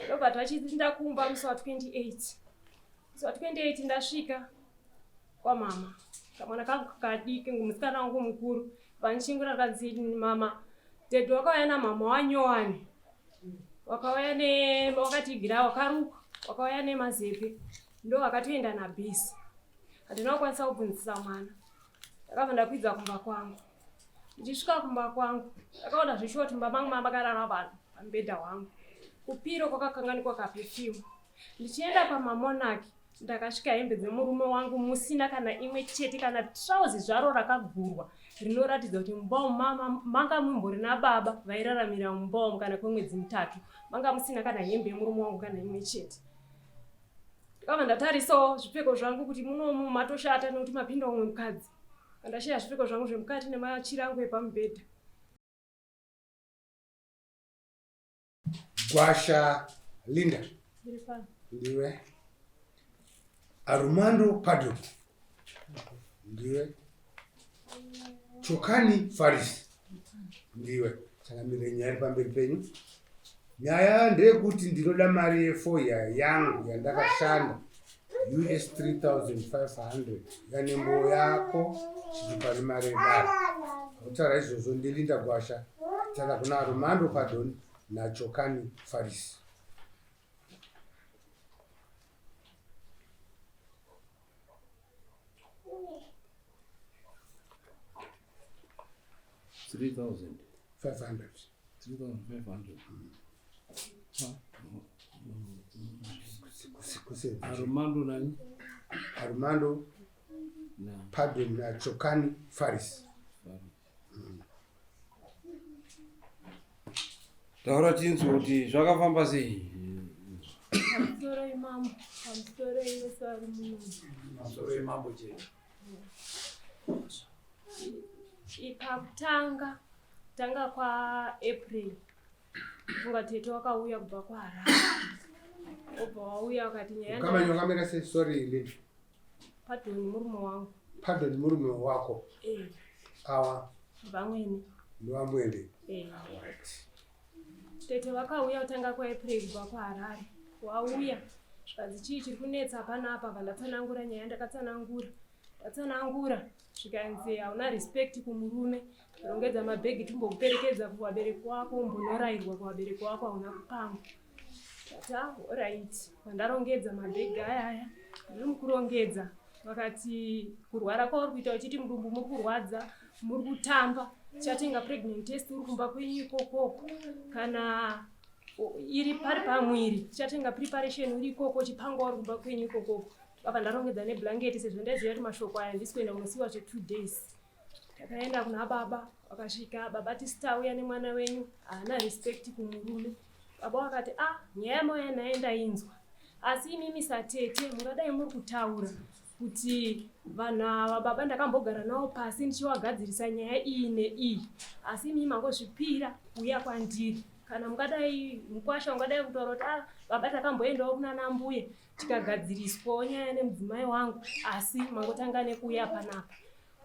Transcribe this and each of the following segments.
Ndobva tachitsinda kumba musi wa 28. Musi wa 28 ndasvika kwamama. Kamwana kangu kadiki musikana wangu mukuru. Vanchingura kanzi mama. Dedi wakauya namama wanyowani. Wakauya wakatigira wakaruka. Wakauya nemazepe. Ndo wakatoenda nabhisi. Handina kukwanisa kubvunzisa mwana. Ndakabva ndakwidza kumba kwangu. Ndichisvika kumba kwangu, ndakaona zvishoti mumba mangu makarara vanhu pamubhedha wangu. Kupiro kwakakanganikwa kaperfume. Ndichienda pamamonaki, ndakasvika hembe dzemurume wangu musina kana imwe chete kana trouzi zvaro rakagurwa rinoratidza kuti mumba umu manga mumborina baba vairaramira mumba umu kana kwemwedzi 3. Manga musina kana hembe yemurume wangu kana imwe chete. Ndakabva ndatarisawo zvipfeko zvangu kuti munomu matoshata nekuti mapinda umwe mukadzi. Ndashaya zvipfeko zvangu zvemukati nemachira angu epamubhedha. Gwasha Linda. Ndiwe. Armando Pado. Ndiwe. Chokani Faris. Ndiwe. Chakamira nyari pamberi penyu. Nyaya ndeyekuti ndinoda mari yefoya yangu yandakashanda US 3,500 yanembo yako chipari mari dara. Utaura izvozvo ndilinda Gwasha. Tana kuna Armando Pardon na Chokani Faris. $3,500. Armando nani? Armando Pardon na Chokani Faris. Taura tinzi kuti zvakafamba sei? Pamusoro imambo, pamusoro iwesari muno. Pamusoro imambo je. Ikakutanga kwa April. Funga tete wakauya kubva kwaHarare. Obva wauya wakati nyaya. Kama nyokamera sei sorry Linda. Pardon murume wangu. Pardon murume wako. Awa. Vamweni. Ndivamwende. Tete wakauya kutanga kwaApril kubva kwaHarare. Wauya zvikadzi chii chiri kunetsa panapa pandatsanangura nyaya ndakatsanangura. Ndatsanangura zvikanzi hauna respect kumurume. Rongedza mabhegi timbokuperekedza kuvabereki wako, umbonorairwa kuvabereki wako hauna kupanga. Tata, alright. Pandarongedza mabhegi aya ndiri mukurongedza. Vakati kurwara kwauri kuita uchiti mudumbu muri kurwadza, muri kutamba. Chatenga pregnant test uri kumba kwenyu ikoko. Kana iri pari pamwiri, chatenga preparation uri ikoko, chipangwa uri kumba kwenyu ikoko. Baba ndarongedza neblanketi sezvo ndaziva kuti mashoko aya ndisi kuenda kunosiiwa 2 days. Takaenda kuna baba, wakasvika baba tisitauya nemwana wenyu, haana respect kumurume. Baba wakati nyaya moya naenda inzwa. Asi imimi satete mungadai muri kutaura kuti vanhu ava baba ndakambogara navo pasi ndichivagadzirisa nyaya iyi neiyi. Asi imimi mangozvipira kuuya kwandiri. Kana mungadai mukwasha ungadai kutaura kuti baba takamboendawo kuna nambuya tikagadziriswawo nyaya nemudzimai wangu, asi mangotanga nekuuya panapa.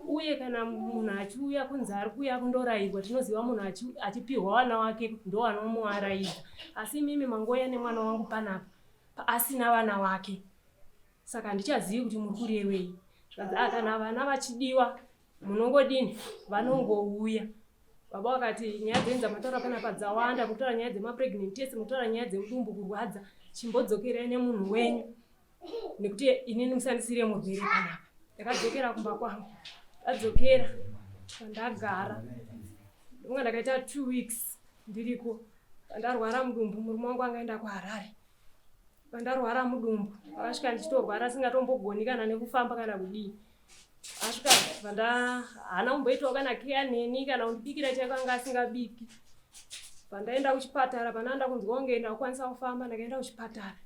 Uye kana munhu achiuya kunzi ari kuuya kundorairwa, tinoziva munhu achipihwa vana wake ndo anomuaraidza. Asi mimi mangoya nemwana wangu panapa asina vana wake. Saka ndichazivi kuti muri kurevei. Kana vana vachidiwa munongodini, vanongouya. Baba wakati nyaya dzenyu dzamataura panapa dzawanda, mutora nyaya dzemapregnant test, mutora nyaya dzemudumbu kurwadza, chimbodzokerai nemunhu wenyu nekuti inini musandisire murwere panapa. Ndakadzokera kumba kwangu. Adzokera pandagara. Ndinga ndakaita 2 weeks ndiriko. Ndarwara mudumbu, murume wangu angaenda kuHarare. Pandarwara mudumbu, akasvika ndichitorwara singatombogoni kana nekufamba kana kudii. Asvika haana kumboitawo kana care neni kana kundibikira chakanga asingabiki. Pandaenda kuchipatara, panaenda kunzwa kunge ndakwanisa kufamba, ndakaenda kuchipatara.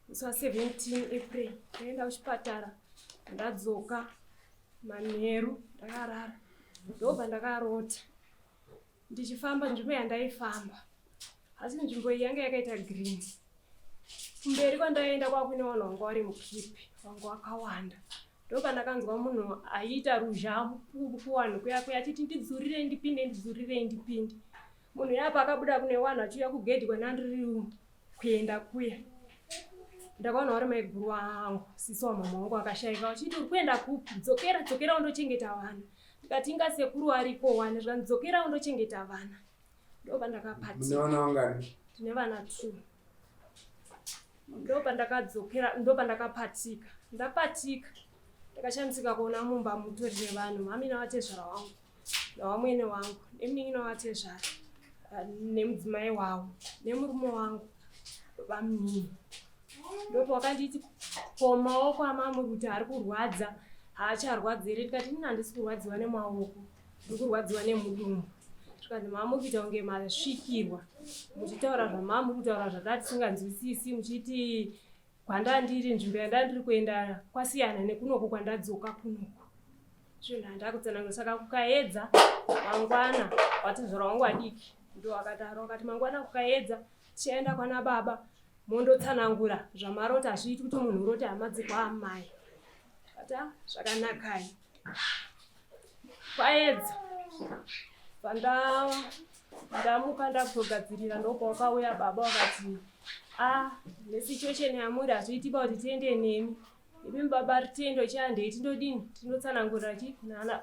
Musi wa 17 April, ndaenda kuchipatara. Ndadzoka manheru ndakarara. Ndobva ndakarota. Ndichifamba nzvimbo yandaifamba. Asi nzvimbo iyi yanga yakaita green. Kumberi kwandaenda kwakune vanhu vanga vari mukhipi, vanga vakawanda. Ndobva ndakanzwa munhu aita ruzha kuvanhu kuya achiti ndidzurire ndipinde, ndidzurire ndipinde. Munhu yapa akabuda kune vanhu achiuya kugedhi kwenandiri kuenda kuya ndakaona vari maiguru wangu sisi wamama wangu akashaika uchiti uri kuenda kupi, dzokera undochengeta vana. Ndikati inga sekuru ariko wane zvikanzi dzokera undochengeta vana. Ndopa ndakapatika. Munawana wangani? Tine vana 2. Ndopa ndakapatika. Ndapatika. Ndakashamisika kuona mumba mutorire vanhu, mami navatezvara wangu, navamwene wangu, nemuningi navatezvara, nemudzimai wavo, nemurume wangu, vamunini. Ndopo wakanditi maoko amamuruti ari kurwadza, haacharwadzi here. Ndikati ini handisi kurwadziwa nemaoko, ndiri kurwadziwa nemudumbu. Tikati mama muri kuita kunge masvikirwa, muchitaura zvamama muri kutaura zvatisinganzwisisi, muchiti kwandandiri nzvimbo yandandiri kuenda kwasiyana nekunoku kwandadzoka kunoku. Zvinhu handakutsanangura. Saka kukaedza mangwana watezvara wangu adiki ndo akataro wakati mangwana kukaedza tichaenda kwana baba mondotsanangura zvamarota hazviiti kuti munhu uroti hamadzi kwaamai. Kata zvakanakai. Kwaedza ndamuka ndakutogadzirira ndopa wakauya baba wakati nesituation yamuri hazviitiba kuti tiende nemi. Ibi baba ritendo chiandei tindodini tindotsanangurira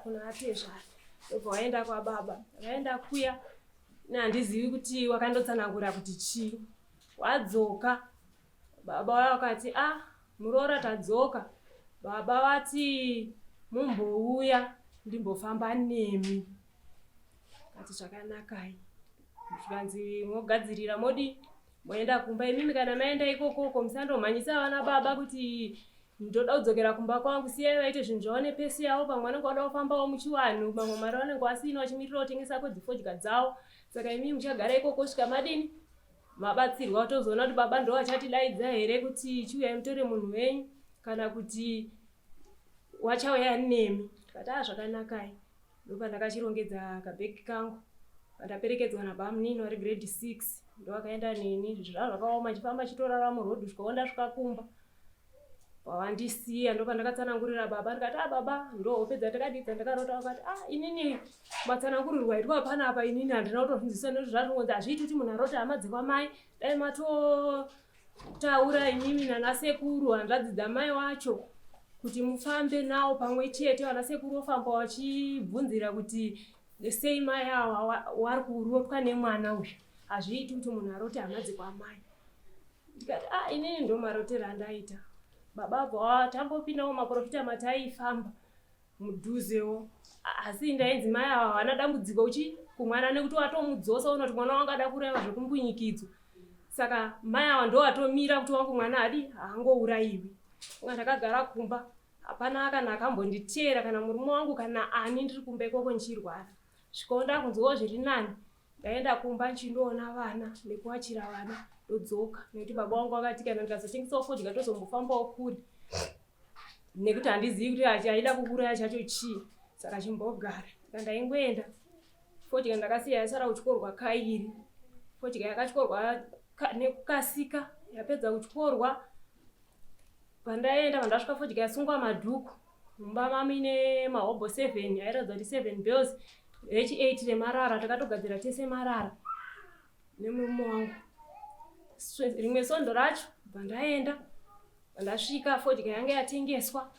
kuna atezvara. Ndopa waenda kwa baba. Waenda kuya handizivi kuti wakandotsanangura kuti chii. Wadzoka baba wakati murora tadzoka. Baba vati mumbouya ndimbofamba nemi. Kati zvakanakai. Zvikanzi mogadzirira modi moenda kumba. Imimi kana maenda ikokoko musandomhanyisa vana baba kuti ndoda kudzokera kumba kwangu, siyai vaite zvinhu zvavo nepesi yavo. Pamwe vanenge vada kufambawo muchiwanhu, mamwe mari vanenge vasina vachimirira kutengesa kwedzifodya dzavo. Saka imimi muchagara ikoko svika madini mabatsirwa, tozoona kuti baba ndo achatidaidza here kuti chiuyai mutore munhu wenyu kana kuti wachauya nemi. Kati zvakanakai. Ndopa ndakachirongedza kabhegi kangu ndaperekedzwa nababa munini vari grade 6. Ndo akaenda neni zviro zvakaoma chifamba chitorara murodhi kusvika ndasvika kumba. Pawandisiya ndopa ndakatsanangurira baba ndikati baba ndo hopedza ndakadidza ndakarota. Wakati inini matsanangurirwa itwa panapa inini handina kutofundziswa nezvazvingonzi hazviiti kuti munhu arota hama dzekwamai. Dai matotaura imimi nanasekuru hanzvadzi dzamai wacho kuti mufambe nawo pamwe chete. Vanasekuru vofamba vachibvunzira kuti sei mai avo wari kurotwa nemwana uyu. Hazviiti kuti munhu arote hama dzekwamai. Ndikati inini ndo marotero andaita. Baba bva tambopindawo maprofita mataifamba mudhuzewo. Asi ndainzi mai ava havana dambudziko uchi kumwana nekuti watomudzosa una kuti mwana wanga ada kureva zvekumbunyikidzwa. Saka mai ava ndo watomira kuti wangu mwana haangourayiwi. Ndakagara kumba hapana kana akambonditeera kana murume wangu kana ani ndiri kumba ikoko ndichirwara. Svikawo ndakunzwawo zviri nani ndaenda kumba ndichindoona vana nekuachira vana ndodzoka. Nekuti baba wangu akati kana ndikazotengesawo fodya tozombofambawo kuri nekuti handizivi kuti achaida kukuraya chacho chii. Saka chimbogara ndaingoenda fodya ndakasiya yasara kutyorwa kairi. Fodya yakatyorwa nekukasika yapedza kutyorwa. Pandaenda pandasvika fodya yasungwa madhuku. Mumba mamine mahobho 7 airatidza kuti 7 bells. H8 remarara takatogadzira tese marara nemurume wangu. Rimwe sondo racho pandaenda pandasvika fodya yanga yatengeswa.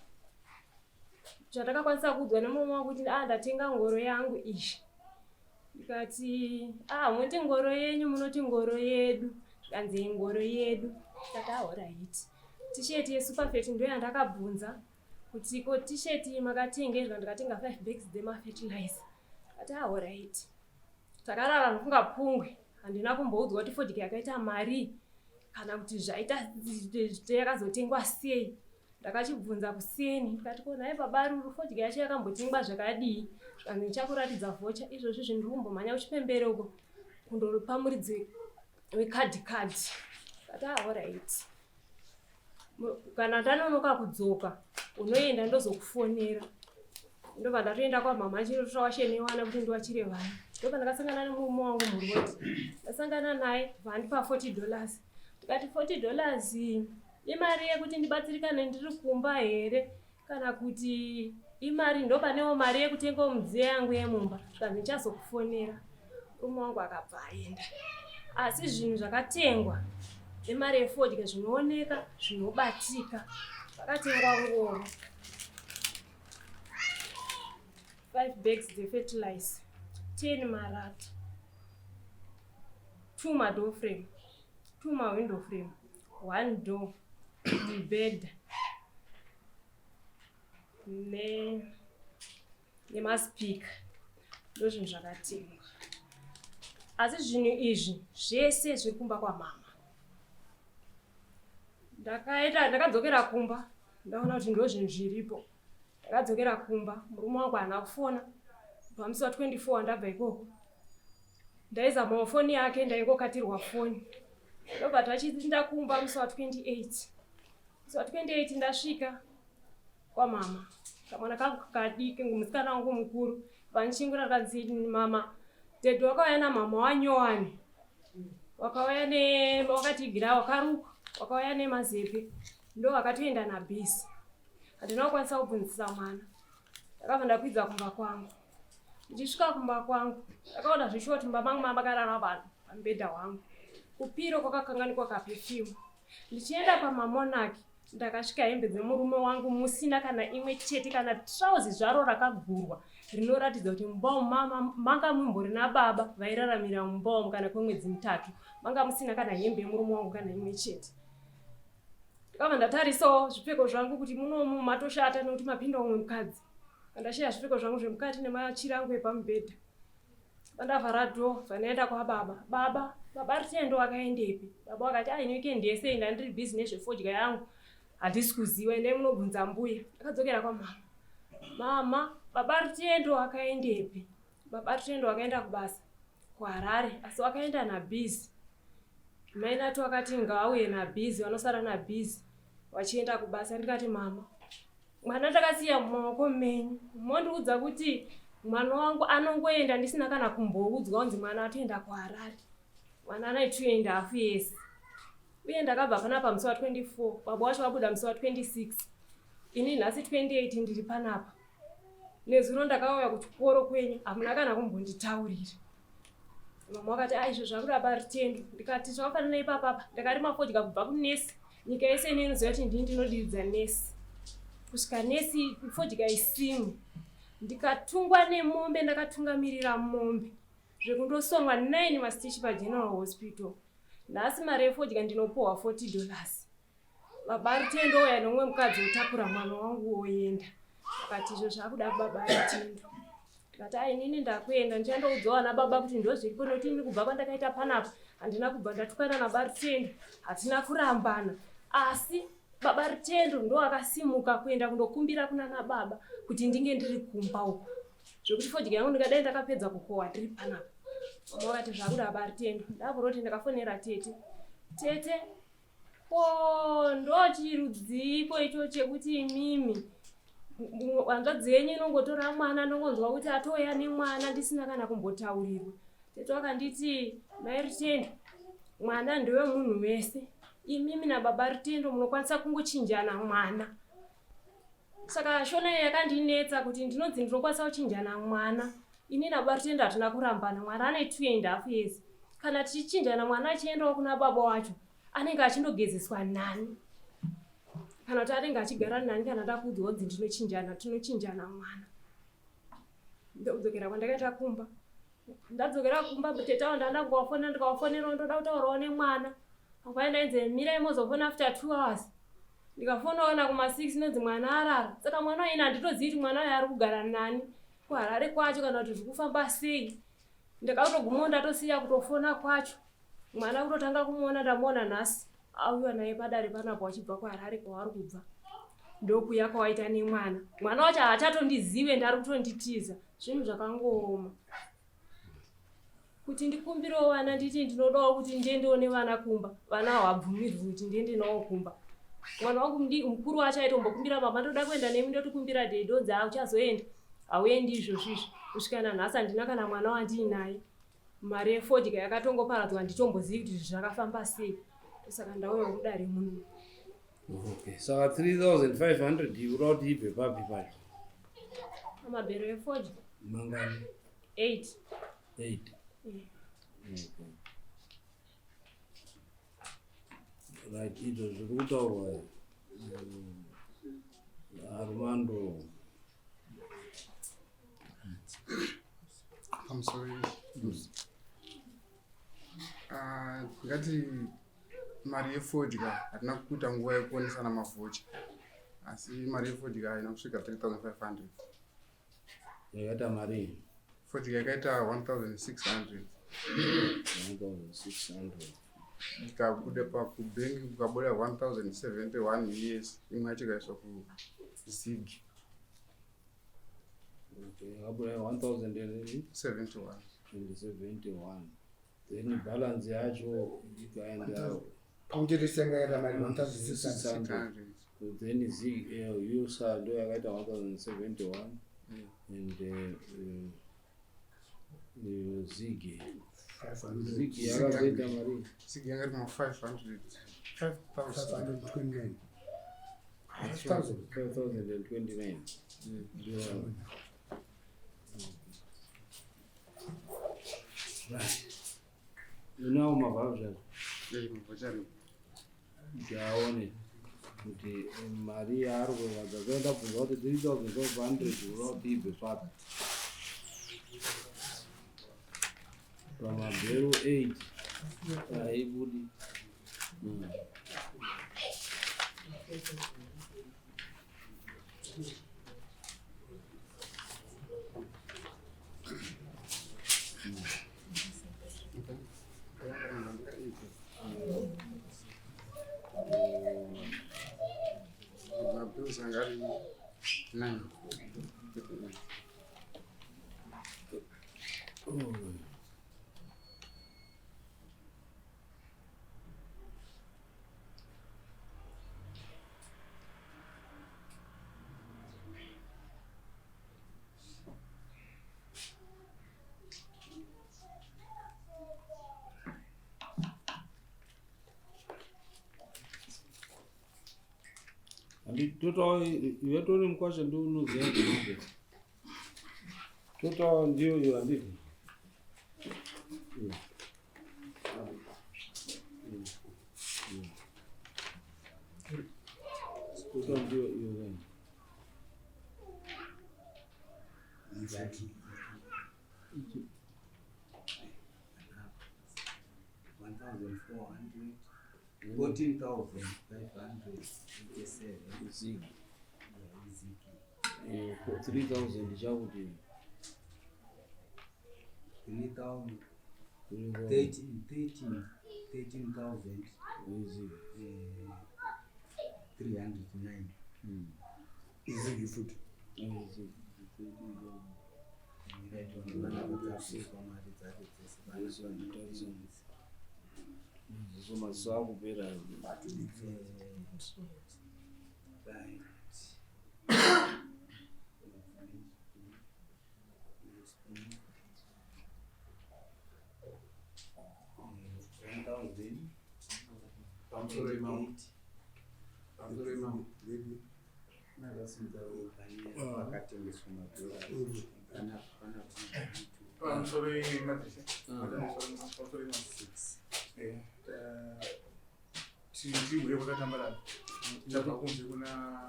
Chatakakwanisa kuudzwa nemurume wangu kuti ndatenga ngoro yangu izvi. Ndikati munoti ngoro yenyu munoti ngoro yedu. Zvikanzi ngoro yedu. Ndikati alright. Tisheti yeSuperFet ndo yandakabvunza kuti ko tisheti makatengezva. Ndikatenga 5 bags dzemafertilizer. Kati alright. Takarara nofunga pungwe. Handina kumboudzwa kuti fodya yakaita mari kana kuti zvaita yakazotengwa sei. Ndakachibvunza kuseni ndikati ko naye baba ruru fodya yacho yakambotengwa zvakadii. Zvikanzi ndichakuratidza voucher. Izvozvi zvinhu ndiri kumbomhanya kuchipembereko kundoripa muridzi wekadhi. Kati alright. Kana ndanonoka kudzoka unoenda ndozokufonera. Ndobva ndatoenda kwamama chiro tawashenewana kuti ndiwachire vana. Ndobva ndakasangana nemurume wangu murodi. Ndasangana naye vandipa $40. Ndikati $40 imari yekuti ndibatsirikane ndiri kumba here kana kuti imari ndopanewo mari yekutenga mudziyo yangu yemumba. Zvikanzi ndichazokufonera. Murume wangu akabva aenda. Asi zvinhu zvakatengwa emari yefodya zvinooneka zvinobatika. Pakatengwa ngoro 5 bags dzefertilizer, 10 marata, 2 madoor frame, 2 mawindow frame, 1 door, mubhedha nemaspika. Ndozvinhu zvakatengwa. Asi zvinhu izvi zvese zviri kumba kwamama. Ndakadzokera kumba ndaona kuti ndozvinhu zviripo. Ndakadzokera kumba, murume wangu haana kufona. Pamusi wa24 ndabva ikoko. Ndaizamawo foni yake ndaingokatirwa foni. Ndobva tachinda kumba musi wa28. Musi wa28 ndasvika kwamama. Kamwana kangu kadiki, musikana wangu mukuru. Vanichingura kanzi mama, Dedo wakauya namama wanyowani. Wakauya wakatigira wakaruka. Wakauya nemazepe. Ndo wakatoenda nabhisi. Handina kukwanisa kubvunzisa mwana. Ndakabva ndakwidza kumba kwangu. Ndichisvika kumba kwangu, ndakaona zvishoti baba vangu vakarara vanhu pamubhedha wangu. Kupiro kwakakanganikwa kaperfume. Ndichienda pamamonaki, ndakasvika hembe dzemurume wangu musina kana imwe chete kana trouzi zvaro rakagurwa rinoratidza kuti mumba mama manga mumborina baba vairaramira mumba umu kana kwemwedzi 3. Manga musina kana hembe yemurume wangu kana imwe chete. Ndakabva ndatarisawo zvipfeko zvangu kuti munomu matoshata nekuti mapinda umwe mukadzi. Ndashaya zvipfeko zvangu zvemukati nemachira angu epamubhedha. Pandavhara dhoo, zvanaenda kwababa. Baba Rutendo akaendepi? Baba akati weekend yese ndandiri busy nezvefodya yangu. Handisi kuziva ende munobvunza mbuya. Ndakadzokera kwamama. Mama, Baba Rutendo akaendepi? Baba Rutendo akaenda kubasa kuHarare, asi wakaenda nabhizi. Mai nato akati ngauye nabhizi, vanosara nabhizi vachienda kubasa. Ndikati mama, mwana ndakasiya mumaoko menyu. Mondiudza kuti mwana wangu anongoenda ndisina kana kumboudzwa kunzi mwana atoenda kuHarare. Mwana ane 2.5 years. Uye ndakabva panapa musi wa24, baba wacho wabuda musi wa26. Ini nhasi 28 ndiri panapa. Nezuro ndakauya kuchikoro kwenyu, hamuna kana kumbonditaurira. Mama wakati izvo zvakuda Baba Rutendo. Ndikati zvakafanana ipapa. Ndakarima fodya kubva kunesi. Nyika yese inoziva kuti ndini ndinodiridzira nesi. Kusvika nesi fodya isimwe. Ndikatungwa nemombe, ndakatungamirira mombe. Zvekundosongwa 9 mastitch paGeneral Hospital. Nhasi mari yefodya ndinopohwa $40. Baba Rutendo uya nomwe mukadzi utakura mwana wangu woenda. Akati izvo zvakuda Baba Rutendo. Ndikati inini ndakuenda ndichandoudzawo nababa kuti ndozviripo nekuti ndiri kubva kwandakaita panapa. Handina kubva ndatukana naBaba Rutendo. Hatina kurambana. Asi Baba Rutendo ndo akasimuka kuenda kundokumbira kuna nababa kuti ndinge ndiri kumba uko. Zvokuti fodya yangu ndikadai ndakapedza kukohwa ndiri panapa. Mama wakati zvakuda Baba Rutendo. Ndavhuroti ndakafonera tete. Tete, ndochirudziko icho chekuti imimi hanzvadzi yenyu inongotora mwana nongonzwa kuti atoya nemwana ndisina kana kumbotaurirwa. Tete wakanditi, Mai Rutendo, mwana ndewe munhu wese. Imimi naBaba Rutendo munokwanisa kungochinjana mwana. Saka shona yakandinetsa kuti ndinonzi ndinokwanisa kuchinjana mwana. Ini naBaba Rutendo hatina kurambana. Mwana ane 2.5 years. Kana tichichinjana mwana achiendawo kuna baba wacho, anenge achindogezeswa nani. Kana kuti anenge achigara nani kana ndakuudzwa kuti tinochinjana mwana. Ndodzokera kwandakaita kumba. Ndadzokera kumba tete wangu ndandangowafona ndikawafonera ndoda kutaurawo nemwana. Akaenda inze mira imozofona after 2 hours. Ndikafonaona kuma6 nonzi mwana arara. Saka mwana waina handitozivi kuti mwana uyu ari kugara nani. kuHarare kwacho kana kuti zvikufamba sei. Ndakatoguma ndatosiya kutofona kwacho. Mwana kutotanga kumuona ndamuona nhasi. Auya naye padare panapo achibva kuHarare kwaari kubva. Ndokuya kwawaita nemwana. Mwana wacho hachatondizive ndari kutonditiza. Zvinhu zvakangooma. Kuti ndikumbirewo vana nditi ndinodawo kuti ndiendewo nevana kumba. Vana havabvumirwi kuti ndiende navo kumba. Mwana wangu mukuru wacho aitombokumbira mama ndoda kuenda nemi ndotikumbira Dedo uchazoenda. Hauendi izvozvizvi. Kusvika nanhasi handina kana mwana wandinaye. Mari yefodya yakatongoparadzwa nditombozivi kuti zvakafamba sei. Saka ndauya kudare muno. Okay. Saka 3,500 uri kuti ibve papi pacho? Mabhero efodya? Mangani? 8. 8. Okay. Right, izvo zviri kutaurwa Armando. I'm sorry. Ngati mari yefodya hatina kuita nguva yekuonesana mavhocha, asi mari yefodya inokusvika 3,500. Yakaita mari Fodya yakaita 1,600. 1,600. Ikabuda pakubhengi kukabuda 1,071 years, imwe yacho ikaiswa kuZig. Okay, yakabuda 1,071. 71. Then balance yacho ikaenda Pamuchirisenga yakaita mari 1,600. then user ndo yakaita 1,071 and Zig 500. yakaita mari Zig yanga iri 500. 5,529. 5,029. Yeah. Right. Unawo mavhazva Mavhocha aone kuti mari yaari kuwadza kuenda kubva kuti 3,500 urodibve papi pamabhero 8 haibudi. mabills anga ari 9. Total ivetori mukwasha ndio unoziva kuti total ndio iyo handiti total ndio iyo gani 14,587. Zig 3,000 chakuti 13,000. Zig 309. Izigi futhi. mazuva akupera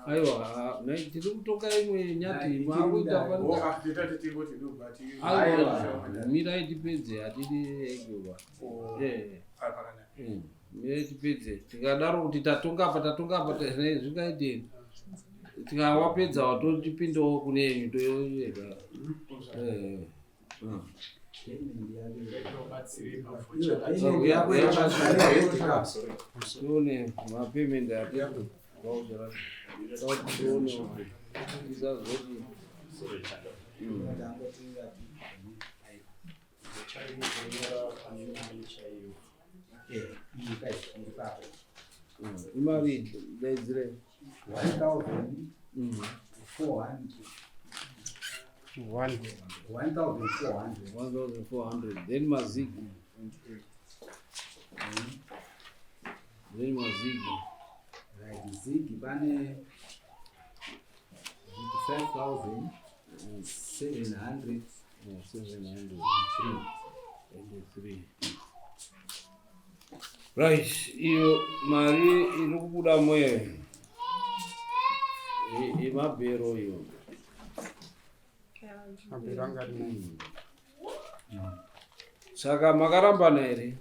aiwa tiri kutoka imwe nyati makuita mirai tipedze hatiri egova mirai tipedze tikadaro kuti tatonga apa zvingaitei tikawapedza watotipindawo kune yenyu toyoyega sione mapayment atiri sione isazoti imari daizire 1,400 then mazigi Zig pane 5,700. 703 Right, iyo mari inokubuda moyo. Mabhero iyo. Mabhero anga ari 9. Saka makarambana here?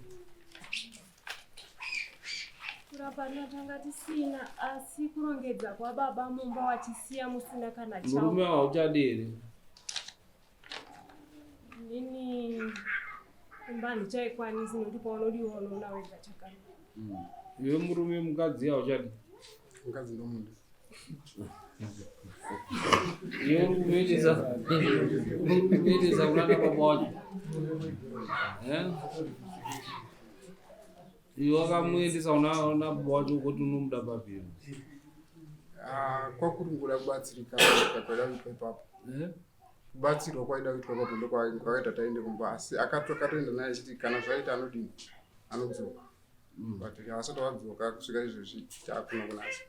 Kurambana tanga tisina, asi kurongedza kwababa mumba wachisiya musina kana chawo. Murume hauchadi here? Nini imba ndichaikwanisi nokuti paunodiwa unoona wega chakana. Iwe murume mukadzi hauchadi? Mukadzi ndomundu. Iwe urikuendesa kunana baba wacho. Iwe wakamuendesa una baba wacho kuti unomuda papi. Kwakurungura kubatsirika kwakaita kuitwa ipapo. Kubatsirwa kwaida kuitwa ipapo ndo kwakaita taende kumba asi akatoenda naye achiti kana zvaita anodini anodzoka. But asati wadzoka kusvika izvezvi takuno kunasa.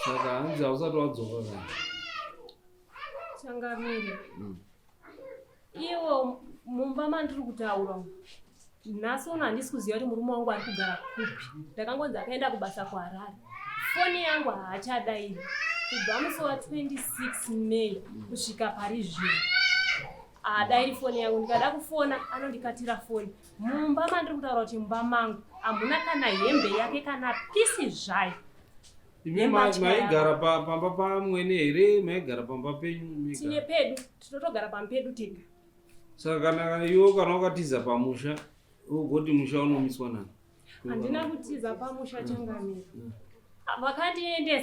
Saka hanzi hausati wadzoka kana? Changamire. Iwo mumba mandiri kutaura nhasi uno handisi kuziva kuti murume wangu ari kugara kupi. Ndakangonzi akaenda kubasa kuHarare. Foni yangu haachadairi kubva musi wa26 May kusvika pari zvino. Haadairi foni yangu. Ndikada kufona anondikatira foni. Mumba mandiri kutaura kuti mumba mangu hamuna kana hembe yake kana pisi zvayo. Imi maigara pamba pamwene here? Maigara pamba penyu? Tine pedu, tinotogara pampedu tega. Saka kana iwe kana wakatiza pamusha, ugoti musha unomiswa nani? Handina kutiza pamusha Changamire.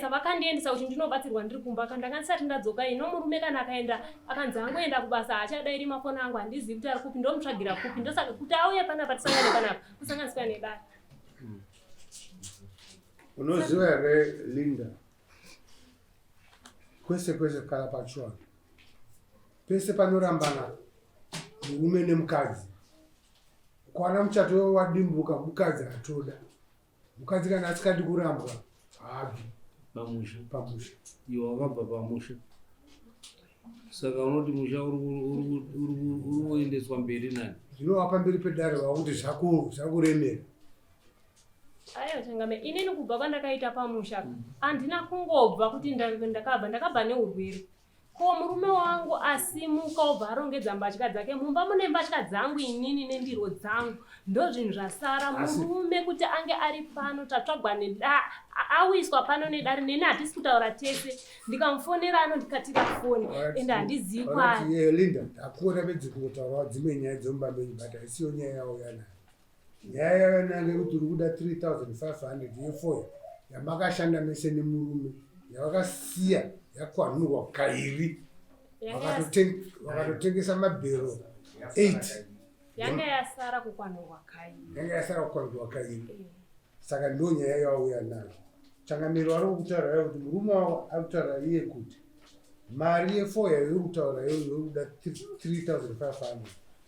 Vakandiendesa kuti ndinobatsirwa ndiri kumba kana ndakandisati ndadzoka ino murume kana akaenda akanzi angoenda kubasa haachadairi mafoni angu handizivi kuti ari kupi ndomutsvagira kupi ndosaka kuti auye panapa tisangane panapa kusanganiswa nedare. Unoziva here Linda, kwese kala pachiwana pese panorambana murume nemukadzi, kwana muchato wadimbuka mukadzi atoda, mukadzi kana asikadi kurambwa haabvi pamusha. Iwe wakabva pamusha, saka unoti musha uri kuendeswa mberi nani? Zvinova pamberi pedare vakuti zvakuremera. Aiwa Changamire, inini kubva kwandakaita pamusha handina kungobva kuti ndakabva neurwere. Ko murume wangu asimuka obva arongedza mbatya dzake. Mumba mune mbatya dzangu inini nendiro dzangu. Ndo zvinhu zvasara. Murume kuti ange ari pano tatsvagwa awiswa pano nedare neni hatisi kutaura tese. Ndikamufonera anondikatira foni ende handizivi kwaari. Linda, ndakuona bedzi kungotaurawo dzimwe nyaya dzomumba menyu but haisiyo nyaya yawo yana. Nyaya yawo yanange kuti uri kuda 3,500 yefoya yamakashanda mese nemurume yavakasiya yakwanurwa kairi vakatotengesa mabhero 8 yanga yasara kukwanurwa kairi. Saka ndo nyaya yawauya nayo. Changamire wari kutaura kuti murume wavo ari kutaura iye kuti mari yefoya yori kutaura iyoyo yori kuda 3,500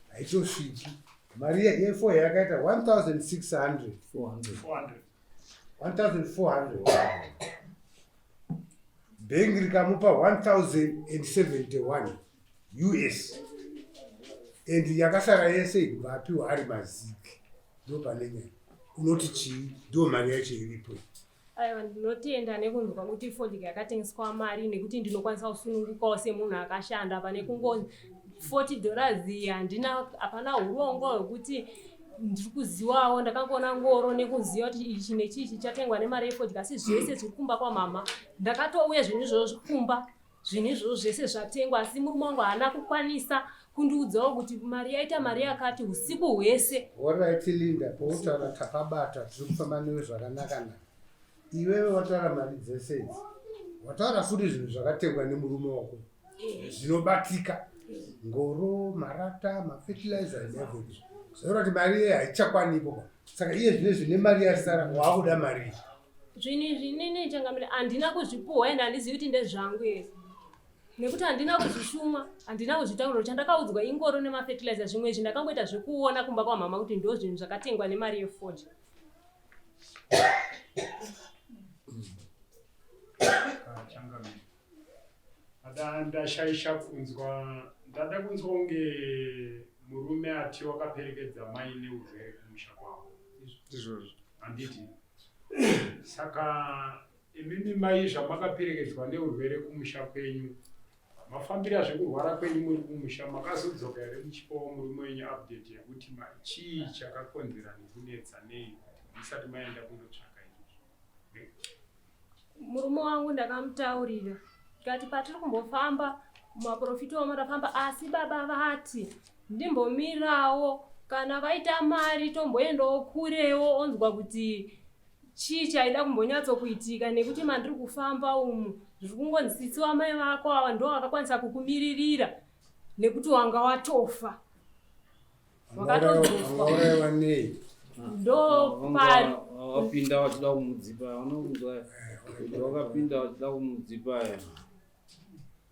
haitosviki. Mari yefoya yakaita 1,400. Bhengi rikamupa 1,071 US. And yakasara yese vapiwa ari maziki. Ndo pane nyaya. Unoti chii? Ndo mari yacho iripo. Aiwa ndinotenda nekunzwa kuti fodika yakatengeswa mari nekuti ndinokwanisa kusunungukawo semunhu akashanda pane kungonzi $40 iya handina hapana urongo hwekuti ndiri kuzivawo. Ndakangoona ngoro nekuziva kuti ichi nechichi chatengwa nemari yefodika asi zvese zviri kumba kwamama. Ndakatouya zvinhu izvozvo kumba zvinhu izvozvo zvese zvatengwa asi murume wangu haana kukwanisa kundiudzawo kuti mari yaita mari yakati usiku hwese. Alright Linda, poutaura takabata tiri kufamba newe zvakanaka. Iwewe wataura mari dzese idzi. Wataura futi zvinhu zvakatengwa nemurume wako zvinobatika. Ngoro, marata, mafertilizer nevevi. Zvaura kuti mari iye haichakwanipo. Saka iye zvine mari yasara waakuda mari. Zvinhu zvinini Changamire handina kuzvipuhwa ende handizivi kuti ndezvangu here. Nekuti handina kuzvishuma, handina kuzvitaura. Chandakaudzwa ingoro nemafertilizer zvimwe izvi ndakangoita zvekuona kumba kwamama kuti ndo zvinhu zvakatengwa nemari yefodya. Ndashaisha kunzwa, ndada kunzwa unge murume ati wakaperekedza mai neurwere kumusha kwavo izvozvo handiti saka imimi mai zvamakaperekedzwa neurwere kumusha kwenyu mafambira zvekurwara kwenyu muri kumusha makazodzoka here muchipawo murume wenyu update yekuti chii chakakonzera nekunetsa nei musati maenda kundotsvaka izvozvo? Murume wangu ndakamutaurira tikati patiri kumbofamba mumaprofita wamatafamba asi baba vati ndimbomirawo kana vaita mari tomboendawo kurewo onzwa kuti chii chaida kumbonyatsokuitika nekuti mandiri kufamba umu zviri kungonzisiwa mai vako ava ndo vakakwanisa kukumiririra nekuti wanga watofa wakatofa nei ndo pari wapinda wachida kumudzipa unokunzwa kuti wakapinda wachida kumudzipa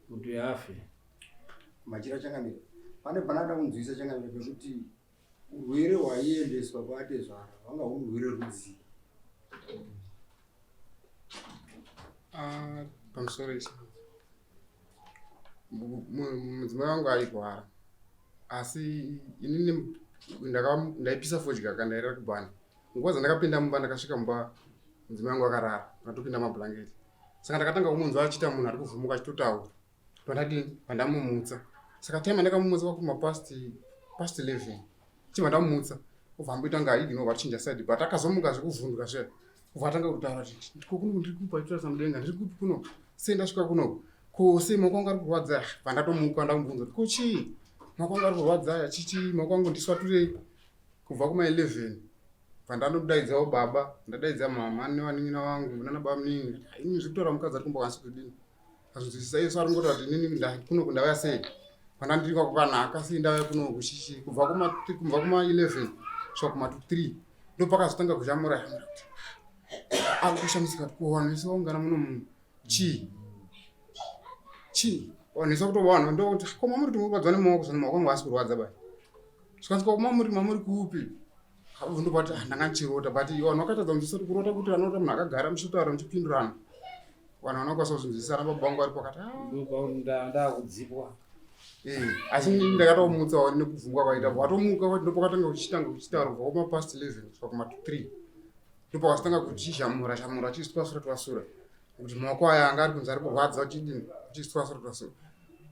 kuti afe machira Changamire pane panada kunzwisa Changamire pekuti urwere hwaiendeswa kwaatezvara hwanga urwere rudzi pamusoro isi mudzimai wangu airwara asi inini ndaipisa fodya kandaira kubhani nguva dzandakapinda mumba ndakasvika mumba mudzimai wangu akarara akatopinda mabhlanketi saka ndakatanga kumunzwa achiita munhu ari kuvhumuka achitotaura pandadini pandamumutsa saka time andakamumutsa kwakuma past 11 chibva ndamumutsa ubva amboita nga ignova achinja side but akazomuka zvekuvhunduka zve ubva atanga kutaura kuti ndikuno ndiri kupa itorasa mudenga ndiri kupi kuno sei ndasvika kuno ko sei maoko angu ari kurwadza bva ndatomuka ndamubvunza kuti ko chii maoko angu ari kurwadza chichi maoko angu ndiswaturei kubva kuma 11 bva ndandodaidzawo baba ndadaidza mama nevanin'ina vangu nanababa muningi ini zviri kutaura mukadzi ari kumbokwanisa kudini azvinzwisisa isu ari ngota kuti nini kuno kundauya sei pandandiri kwakanaka sei ndauya kuno kuchichi kubva kuma 11 kusvika kuma 3 ndo pakazotanga kuzhamura kuti akushamisika kuwana nese waungana muno munhu chii wanesa kutoba vanhu ndokuti koma muri kuti murwadzwa nemaoko zano maoko angu asi kurwadza bai zvikasvika kuma muri kupi ndopati ndanganchirota but vanhu vakatadza kunzwisisa kuti kurota kuti vanota munhu akagara muchitaura muchipindurana vanhu vanokwanisa kuzvinzwisisa baba vangu vari pakati ndakudzipwa asi ndakatoumutsa nekuvhungwa kwaita watomuka kwati ndopakatanga kuchitanga kuchitaura kubva kuma past 11 kusvika kuma 3 ndopakazotanga kuchishamura chisitwasura twasura kuti maoko aya anga ari kunzi ari kurwadza uchidini uchisitwasura twasura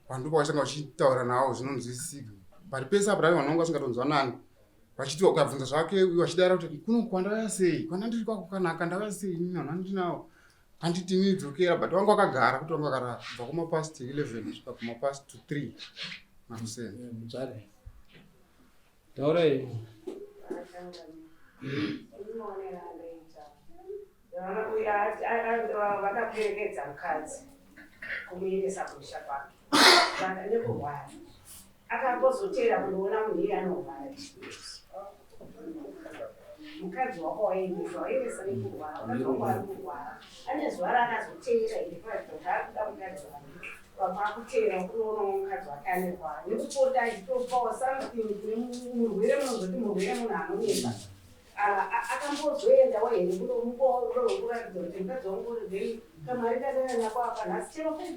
vanhu ndopakatanga kuchitaura nawo zvinonzwisisika but pese apo vanhu vangu vasingatonzwa nani vachiti ukabvunza zvake vachidara kuti kuno kwandauya sei kwandandiri kwako kanaka ndauya sei ini vanhu vandinawo handiti nidzokera but vangu vakagara kuti vangu vakarara kubva kuma past 11 kusvika kuma past 3 makuseni mutsvare taurai vakaperekedza mukadzi kumuendesa kumusha kwake vana nekurwara akambozotera kundoona munhu iye anorwara mukadzi wako waendesa waendesa nekurwara mukadzi wako ari kurwara ane zuva raakazotera iaakuda mukadzi wake vamwe akutera kunoonawo mukadzi wake anerwara nekupota achitopawo something kune murwere munozoti murwere munhu anonesa akambozoendawo here kunomukoorokuratidza kuti mukadzi wangu uri kamari kadananako apa nhasi chero $5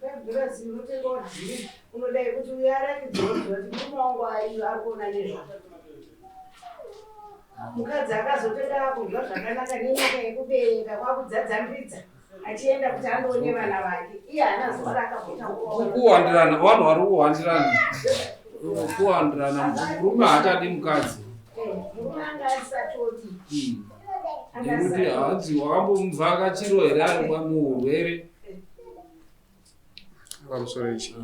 zvezvo $5 unotengawo dhiri unodai kuti uyo arakidzaoziva kuti murume wangu aiyo ari kuona nezvako mukadzi akazotenda kudya zvakanaka nenyika yekubereka kwakudzadzambidza achienda kuti andoone vana vake iye haana zuva raakakuwandirana vanhu vari kuwandirana murume haachadi mukadzi murume anga asatoti nekuti hanzi wakambomuvhaka chiro here ari muurwere pamusoro ichi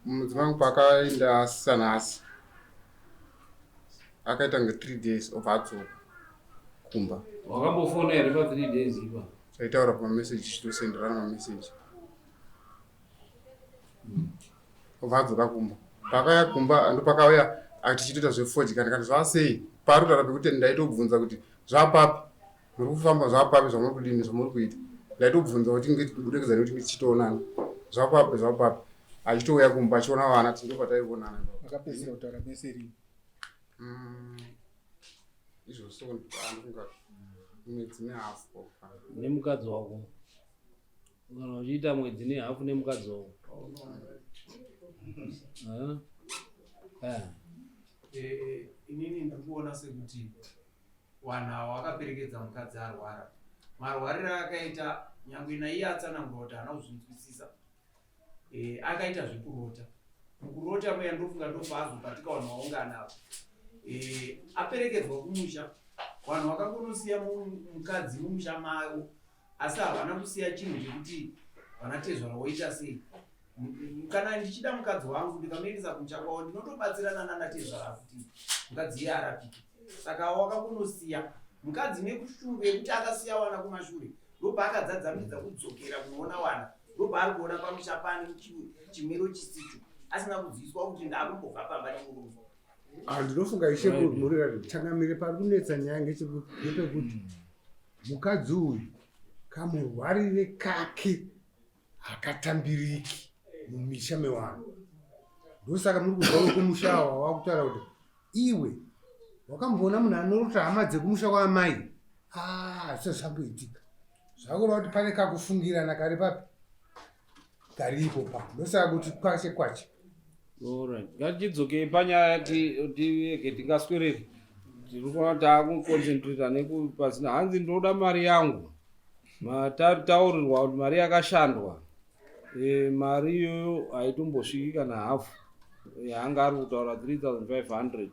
mudzimai wangu paakaenda sanhasi akaita kunge 3 days obva adzoka kumba wakambofona here pa 3 days ipa taitaura pamameseji chitosenderana mameseji obva adzoka kumba pakauya kumba ndopakauya tichitoita zvefodya ndikati zvasei pari kutaura pekuti ndaitobvunza kuti zvapapi muri kufamba zvapapi zvamuri kudini zvamuri kuita ndaitobvunza kuti budekedzani kuti tichitoonana zvapapi achitouya kumba achiona vana tindopataionana akapedzera kutaura meseri izvo andikunga mwedzi nehafu nemukadzi wako kana uchiita mwedzi nehafu nemukadzi wako inini ndiri kuona sekuti wanhu ava vakaperekedza mukadzi arwara. Marwarire akaita nyangwe naiye atsanangura kuti haana kuzvinzwisisa. Akaita zvekurota. Mukurota muya ndofunga ndobva azobatika vanhu vaungana ava. Aperekedzwa kumusha. Vanhu vakakonosiya mukadzi mumusha mavo asi havana kusiya chinhu chekuti vanatezvara woita sei. Kana ndichida mukadzi wangu ndikamuendesa kumusha kwavo ndinotobatsirana nanatezvara kuti mukadzi iye arapike. Saka wakakonosiya mukadzi nekushungu yekuti akasiya wana kumashure ndobva akadzadzamidza kudzokera kunoona wana ndobva ari kuona pamusha pane chimiro chisicho asina kudziviswa kuti ndakumbobva pamba nemurume. Ndinofunga ishe kumurira Changamire pari kunetsa nyaya ngepekuti mukadzi uyu kamurwarire kake hakatambiriki mumisha mevanhu. Ndosaka muri kubva kumusha wakutaura kuti iwe wakamboona munhu anorota hama dzekumusha kwaamai zvisamboitika zvakureva kuti pane kakufungirana kari papi karipo pa. Ndosaka kuti kwashe kwache ngatidzokei panyaya tivege tingaswereri tiri kuona taakuconcentrata nekupasina hanzi ndoda mari yangu taurirwa kuti mari yakashandwa mari iyoyo haitombosviki kana hafu yaanga ari kutaura 3500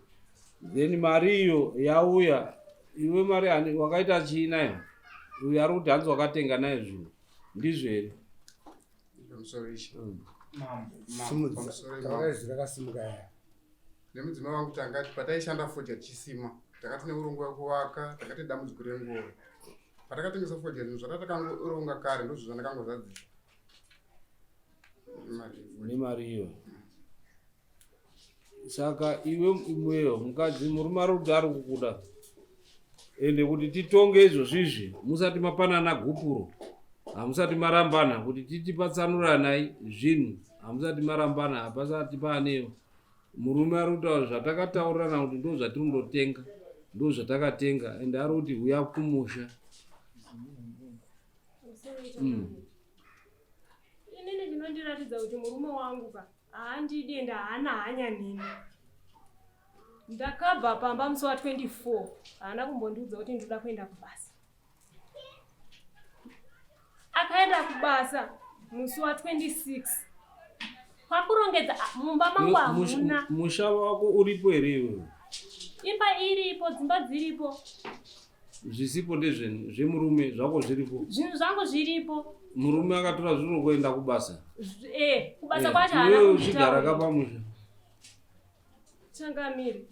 then mari iyo yauya iwe mari wakaita chii nayo uyu ari kuti hanzi wakatenga nayo zvinhu ndizvo here rakasimuka yaya nemudzimai wangu kuti angati pataishanda forja tichisima takati neurongo wekuvaka takati dambudziko rengoro patakatengesa forja zvinhu zvatakangoronga kare ndozvo zvandakangozadzisa nemari iyo. Saka iwe mweyo mukadzi murume ari kuti ari kukuda ende kuti titonge izvozvizvi musati mapanana gupuro hamusati marambana kuti titipatsanuranai zvinhu hamusati marambana hapasati paaneyo. Murume ari kutaura zvatakataurirana kuti ndo zvatiri kundotenga ndo zvatakatenga ende ari kuti uya kumusha. Inini chinondiratidza kuti murume wangu haandidi ende haana hanya neni. Ndakabva pamba musi wa24 haana kumbondiudza kuti ndoda kuenda kubasa. Akaenda kubasa musi wa26 kwakurongedza mumba mangu hamuna. Musha wako uripo here iwewe? Imba iripo, dzimba dziripo. Zvisipo ndezveni zvemurume zvako zviripo? Zvinhu zvangu zviripo. Murume akatora zviro kuenda kubasa? Kubasa kwacho haana kuita. Iwewe uchigara kapamusha? Changamire.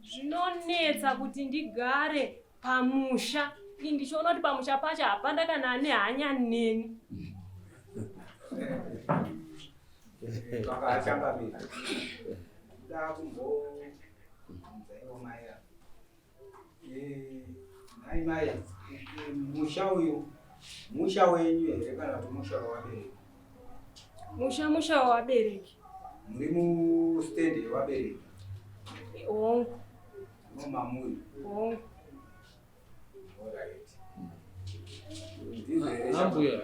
Zvinonetsa kuti ndigare pamusha. Ndichiona kuti pamusha pacho hapana kana ane hanya neni. Changamire. Maya, musha wenyu here kana kuti musha wawabereki? Musha wawabereki. Muri mustendi yewabereki? Hongu. Nomamuri? Hongu.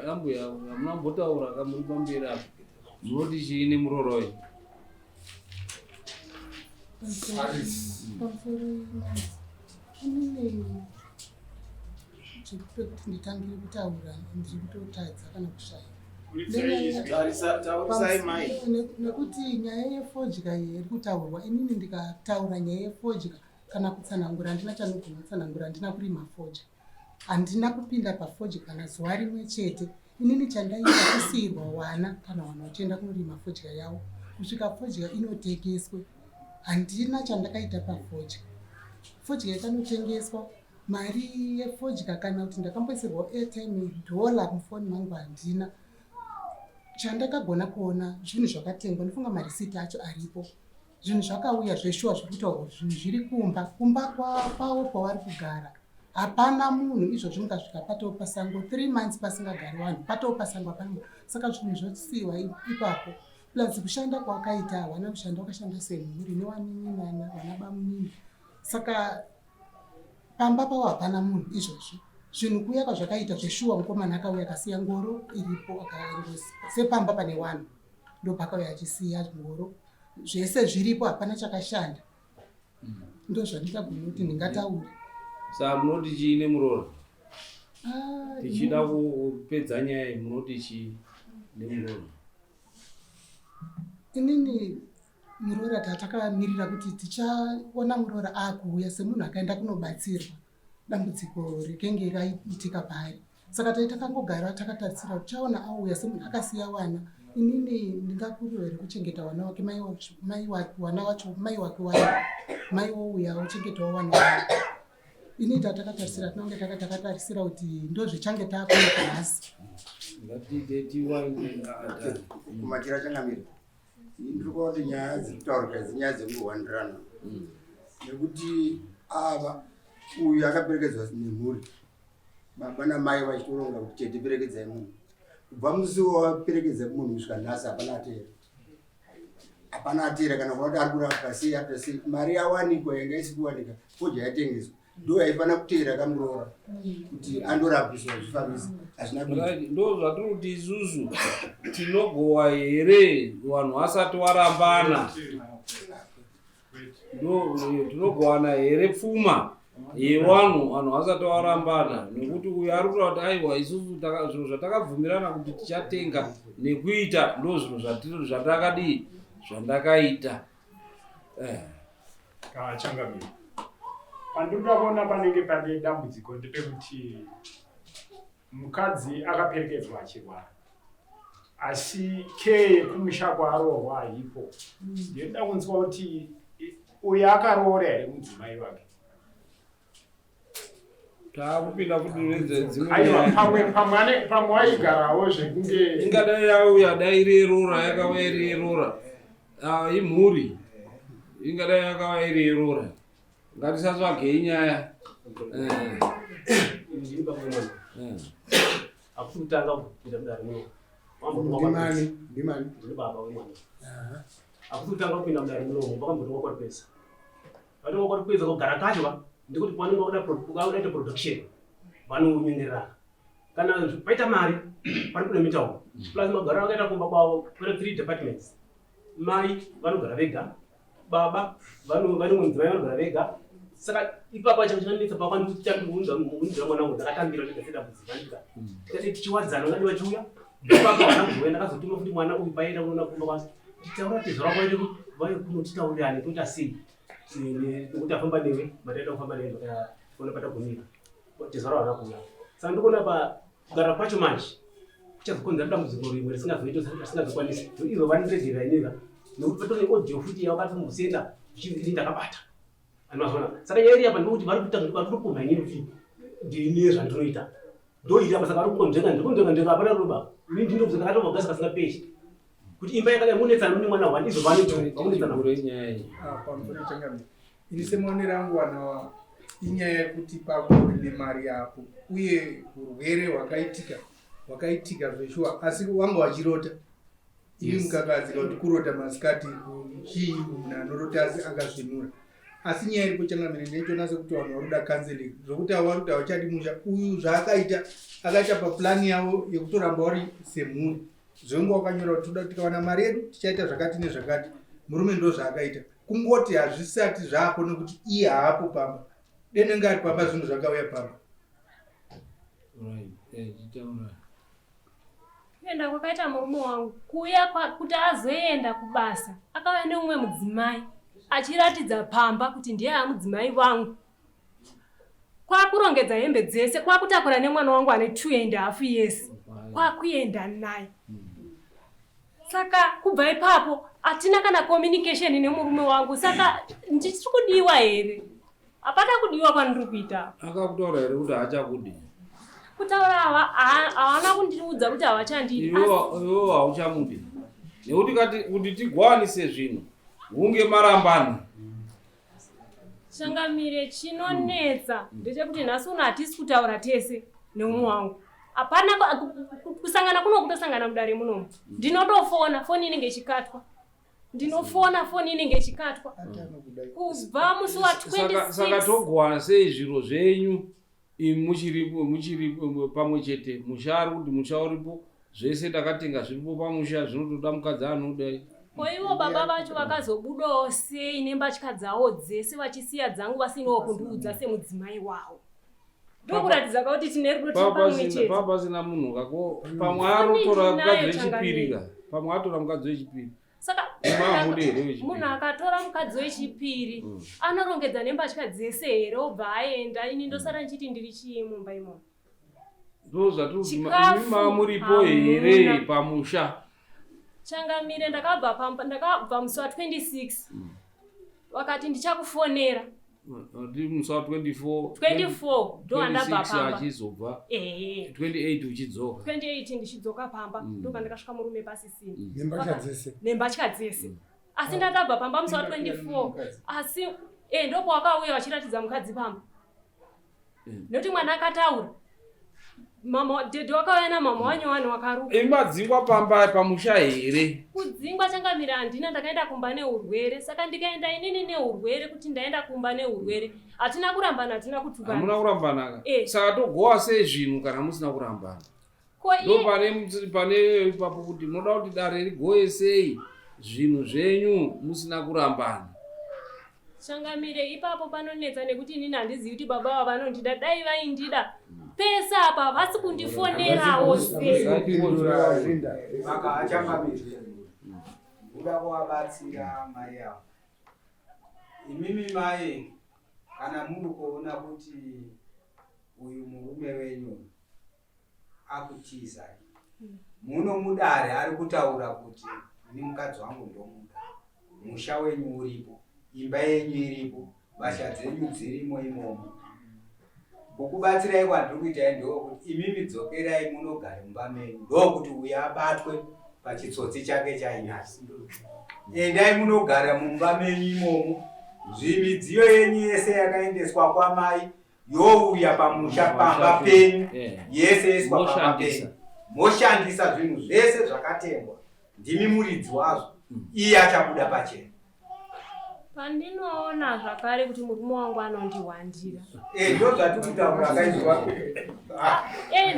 Ambuya munambotaura kamuri pamberi apo munoti chiini muroroyi? Chekuti nditangire kutaura ndiri kutotadza kana kushaya nekuti nyaya yefodya iyi iri kutaurwa. Inini ndikataura nyaya yefodya kana kutsanangura handina chanogona kutsanangura, handina kurima fodya, handina kupinda pafodya kana zuva rimwe chete. Inini chandaita kusiyirwa wana kana vanhu vachienda kunorima fodya yavo kusvika fodya inotengeswe. Handina chandakaita pafodya. Fodya ikanotengeswa mari yefodya kana kuti ndakamboisirwa airtime $1 mufoni mangu handina. Chandakagona kuona zvinhu zvakatengwa, ndifunga marisiti acho aripo, zvinhu zvakauya zveshuwa zvekutaurwa zvinhu zviri kumba kwavo kwavari kugara. Hapana munhu izvozvo mungasvika patoo pasango 3 months pasingagari vanhu, patoo pasango hapana munhu. Saka zvinhu zvosiyiwa ipapo. Plus kushanda kwakaita hawana kushanda, wakashanda semhuri newanin'inana vana bamunini. Saka pamba pavo hapana munhu izvozvo. Zvinhu kuya kwazvakaita zveshuwa mukomana akauya akasiya ngoro iripo akaendosa sepamba pane vanhu. Ndopakauya achisiya ngoro zvese zviripo hapana chakashanda. Ndozvandingagona kuti ndingataura. Saka munoti chiine Murora? Tichida kupedza nyaya munoti chii neMurora? Inini Murora tatakamirira kuti tichaona Murora akuuya semunhu akaenda kunobatsirwa dambudziko rikenge raitika paari. Saka takangogara takatarisira kuti tichaona auya semunhu akasiya wana. Inini ndingakurira here kuchengeta wana wake, mai wouya ochengetawo wana wake. Ini takatarisira tinonge takatarisira kuti ndozvichange takuita nhasi. Kumachira Changamire ndiri kuona kuti nyaya dzirikutaurika nyaya dzekurwandirana, nekuti ava uyu akaperekedzwa nemhuri, baba namai vachitoronga kuti chete perekedzai munhu. Kubva musi waperekedza munhu kusvika nhasi hapana atera kana kuona kuti ari kurapwa sei apta sei. Mari yawanikwa yanga isi kuwanika fodya yatengeswa ndo yaifana kutera kaMurora kuti andorapiswa zvifambisi hazvina kuita. Ndo zvatiri kuti isusu tinogowa here vanhu vasati varambana? Ndo tinogowana here pfuma yevanhu vasati varambana? Nekuti uyu ari kutaura kuti aiwa isusu zviro zvatakabvumirana kuti tichatenga nekuita ndo zviro zvatakadii zvandakaita. Changamire, pandinoda kuona panenge pane dambudziko ndepekuti mukadzi akaperekedzwa achirwara asi keye kumusha kwaroorwa haipo. Ndinoda kunzwa kuti uyu akaroora here mudzimai wake? Taakupinda kuti aiwa pamwe waigarawo zvekunge ingadai yauya dai irerora yakauya irerora imhuri ingadai yakauya irerora. Ngatisatsvagei nyaya. Akutanga kupinda mudare muno. Ndimani? Baba wemwana. Akutanga kupinda mudare muno vakambotonga kwari pesa. Vatonga kwari pesa kugara kacho ndikuti panenge ukaita production vanonyengerana. Kana paita mari pari kune mitauro. Plus magara vakaita kumba kwavo kune 3 departments. Mai vanogara vega, baba mudzimai vanogara vega. Saka ipapa chanetsa pakwandichaunza mwana wangu ndakatambira ndikasenda kudzivanika. Tikati tichiwadzana ngadi vachiuya. Ipapa wana kuzoenda akazotuma kuti mwana uyu paenda kuona kumba kwasi. Titaura tizora kwaide vai kunotitaurani kuti sei. Kuti afamba newe mataenda kufamba newe kuona pata kunika. Tizora wana kuya. Saka ndikuona pa kugara kwacho manje chazokonza dambudziko rimwe risingazokwanisi. Ivo vaniredzera inyika. Nekuti patone audio futi yavakatombosenza zvichiri ndakabata. Anozona saka nyaya apa ndikuti vari kupuma nyini kuti ndine zvandinoita ndoita basa vari kukonzeka ndikonzeka hapana ruba ini ndinobvunza katobagasa kasina peshi kuti imba yakadai munetsana mune mwana wani izovanipamufana Changamire ini semaonero angu wanawa inyaya yekuti pakurine mari yapo uye urwere hwakaitika zveshuwa asi wanga wachirota ini mukakadzika kuti kurota masikati chii munhu anorota asi akazvinura. Asi nyaya iripo Changamire ndinoona sekuti vanhu varuda counseling zvokuti avaruda vachadi musha uyu zvaakaita akaita paplani yavo yekutoramba vari semhuri. Zvenguva wakanyora kuti toda kuti tikawana mari yedu tichaita zvakati nezvakati. Murume ndo zvaakaita. Kungoti hazvisati zvaapo nekuti iye haapo pamba. Denenge ari pamba zvinhu zvakauya pamba. Kuenda kwakaita murume wangu kuuya kuti azoenda kubasa akauya neumwe mudzimai achiratidza pamba kuti ndiye amudzimai wangu. Kwakurongedza hembe dzese, kwakutakura nemwana wangu ane 2.5 years. Kwakuenda naye. Saka kubva ipapo atina kana communication nemurume wangu. Saka ndiri kudiwa here? Hapana kudiwa kwandiri kuita. Akakutaura here kuti achakudi? Kutaura hawana kundiudza kuti havachandidi. Iwo hauchamudi. Nekuti kuti tigwanise zvinhu hunge marambana. Changamire chinonetsa ndechekuti nhasi uno hatisi kutaura tese neumwe wangu. Hapana kusangana kuno kutosangana mudare munomu. Ndinotofona foni inenge ichikatwa. Ndinofona foni inenge ichikatwa. Kubva musi wa 26. Saka togowana sei zviro zvenyu muchiri pamwe chete. Musha ari kuti musha uripo zvese takatenga zviripo pamusha zvinotoda mukadzi anodai. Ko ivo baba vacho vakazobudawo sei nembatya dzavo dzese vachisiya dzangu vasinawo kundiudza semudzimai wavo. Ndokuratidza kuti tine rudo tiri pamwe chete. Papa sina munhu kako pamwe arotora mukadzi wechipiri ka. Pamwe atora mukadzi wechipiri. Saka munhu akatora mukadzi wechipiri anorongedza nembatya dzese here obva aenda. Ini ndosara nchiti ndiri chii mumba imomo. Ndozvatuima muripo here pamusha. Changamire ndakabva musi wa26 wakati ndichakufonera. Ndi musi wa 24 ndo andabva pamba achizobva 28 uchidzoka 28 ndichidzoka pamba ndo pandakasvika murume pasisini nembatya dzese asi ndandabva pamba musi wa 24 asi ndopo wakauya wachiratidza mukadzi pamba nekuti mwana akataura mama dhedhe wakauya namama wanyowani wakaruka imadzingwa pamba pamusha here kudzingwa Changamire handina ndakaenda kumba neurwere saka ndikaenda inini neurwere kuti ndaenda kumba neurwere hatina kurambana hatina kutukana hamuna kurambana saka togowa sei zvinhu kana musina kurambana ndo pane ipapo kuti munoda kuti dare rigoye sei zvinhu zvenyu musina kurambana. Changamire ipapo panonetsa nekuti inini handizivi kuti baba ava vanondida dai vaindida pesa apa vasi kundifonerawo maka achangamire uda kuvabatsira mai avo. Imimi mai kana muri kuona kuti uyu murume wenyu akutiza munomudare ari kutaura kuti ini mukadzi wangu ndomuda, musha wenyu uripo, imba yenyu iripo, vasha dzenyu dzirimo imomo. Kukubatsirai kwandiri kuitai ndokuti imimi dzokerai munogara mumba menyu ndokuti uya abatwe pachitsotsi chake chainyasi. Endai munogara mumba menyu imomo, zvimidziyo yenyu yese yakaendeswa kwamai youya pamusha pamba penyu yese yeswa pamba penyu moshandisa zvinhu zvese zvakatengwa. Ndimi muridzi wazvo, iye achabuda pachena. Pandinoona zvakare kuti murume wangu anondiwandira. Ndo zvatikutaura kaizwa.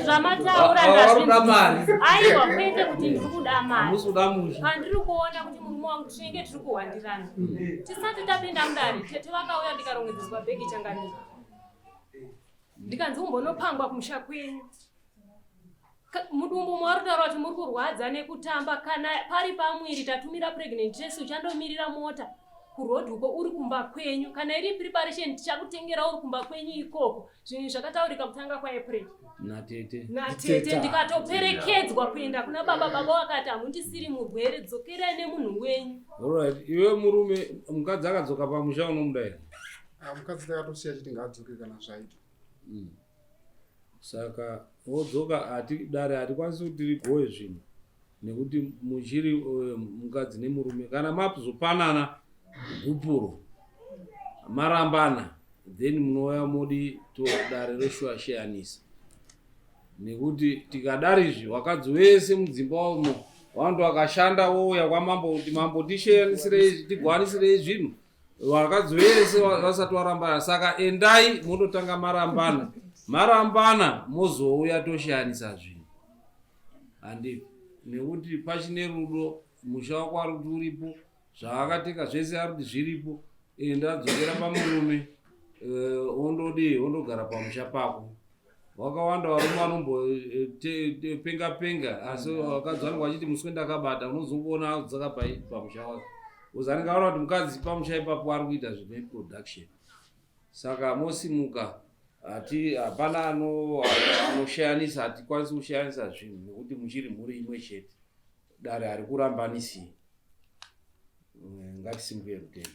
Zvamataura ndazvinzi. Aiwa kwete kuti ndiri kuda mari. Pandiri kuona kuti murume wangu tinenge tiri kuwandirana. Tisati tapinda mudare, tete vakauya ndikarongedzeswa bhegi Changamire. Ndikanzi umbonopangwa kumusha kwenyu. Mudumbu mwarutaura kuti muri kurwadza nekutamba kana pari pamwiri tatumira pregnant test uchandomirira mota kuroad uko uri kumba kwenyu kana iri preparation tichakutengera uri kumba kwenyu ikoko zvinhu zvakataurika kutanga kwaApril natete ndikatoperekedzwa kuenda kuna baba vakati hamundisiri murwere dzokerai nemunhu wenyu. Alright, iwe murume mukadzi akadzoka pamusha unomuda here? Mukadzi takatosiya chiti ngaadzoke kana zvaita. Saka wodzoka dare hatikwanisi kuti rigoye zvinhu nekuti muchiri mukadzi nemurume kana mazopanana gupuro marambana then munouya modi to dare reshuashiyanisa nekuti tikadari izvi wakadzi wese mudzimba umo wandu wakashanda wouya kwamambo kuti mambo tishiyanisire izvi tigwanisire zvinhu wakadzi wese vasati warambana. Saka endai mototanga marambana mozouya toshiyanisa zvinhu handi nekuti pachine rudo musha wako ari kuti uripo zvaakateka zvese ari kuti zviripo enda dzokera pamurume ondogara pamusha pako. Wakawanda varume vanombopenga asi wakadzi vanenge vachiti musi ndakabata unozongoona dzakapai pamusha wako uzanenge vaona kuti mukadzi pamusha ipapo ari kuita zveproduction. Saka mosimuka hapana anoshayanisa, hatikwanisi kushayanisa zvinhu nekuti muchiri mhuri imwe chete, dare hari kurambanisi. Ngatisimukei rutendo.